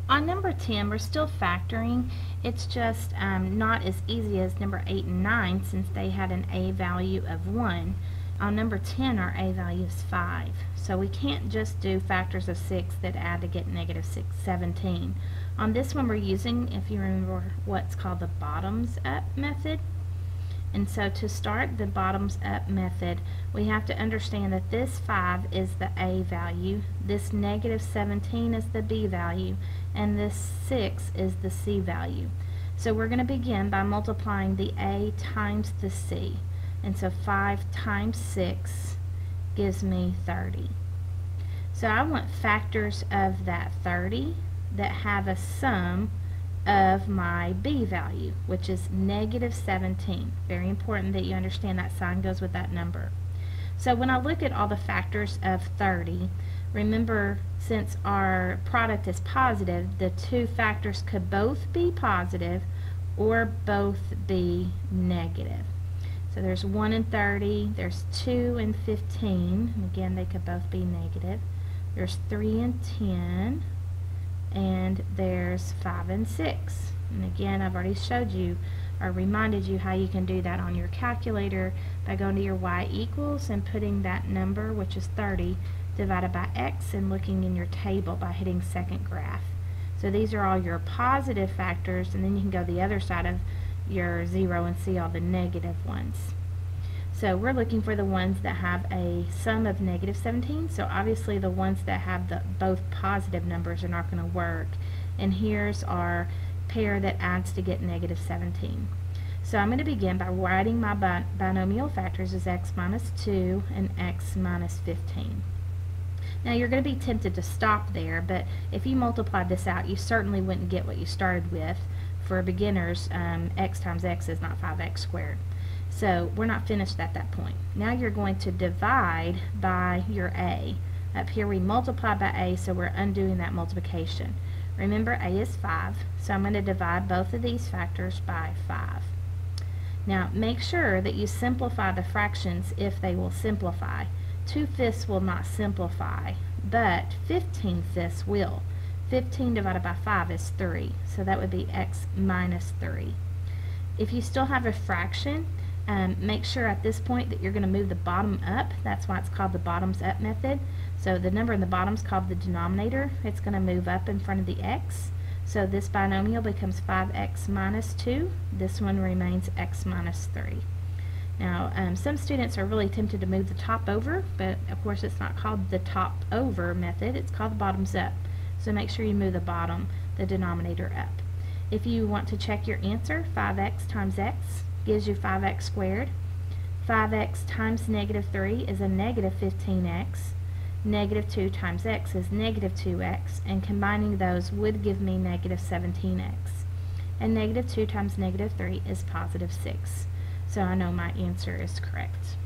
On number 10, we're still factoring. It's just not as easy as number 8 and 9 since they had an a value of 1. On number 10, our a value is 5. So we can't just do factors of 6 that add to get negative 17. On this one, we're using, if you remember, what's called the bottoms up method. And so to start the bottoms up method, we have to understand that this 5 is the a value, this negative 17 is the b value, and this 6 is the c value. So we're going to begin by multiplying the a times the c. And so 5 times 6 gives me 30. So I want factors of that 30 that have a sum of my b value, which is negative 17. Very important that you understand that sign goes with that number. So when I look at all the factors of 30, remember, since our product is positive, the two factors could both be positive or both be negative. So there's 1 and 30, there's 2 and 15, and again they could both be negative. There's 3 and 10, and there's 5 and 6. And again, I've already showed you or reminded you how you can do that on your calculator by going to your y equals and putting that number, which is 30, divided by x, and looking in your table by hitting second graph. So these are all your positive factors, and then you can go the other side of your 0 and see all the negative ones. So we're looking for the ones that have a sum of negative 17, so obviously the ones that have both positive numbers are not going to work. And here's our pair that adds to get negative 17. So I'm going to begin by writing my binomial factors as x minus 2 and x minus 15. Now you're going to be tempted to stop there, but if you multiplied this out, you certainly wouldn't get what you started with. For beginners, x times x is not 5x squared. So we're not finished at that point. Now you're going to divide by your a. Up here we multiply by a, so we're undoing that multiplication. Remember, a is 5, so I'm going to divide both of these factors by 5. Now make sure that you simplify the fractions if they will simplify. 2/5 will not simplify, but 15/5 will. 15 divided by 5 is 3, so that would be x minus 3. If you still have a fraction, make sure at this point that you're going to move the bottom up. That's why it's called the bottoms up method. So the number in the bottom is called the denominator. It's going to move up in front of the x. So this binomial becomes 5x minus 2. This one remains x minus 3. Now, some students are really tempted to move the top over, but of course it's not called the top over method. It's called the bottoms up. So make sure you move the bottom, the denominator, up. If you want to check your answer, 5x times x gives you 5x squared. 5x times negative 3 is a negative 15x. Negative 2 times x is negative 2x, and combining those would give me negative 17x. And negative 2 times negative 3 is positive 6. So I know my answer is correct.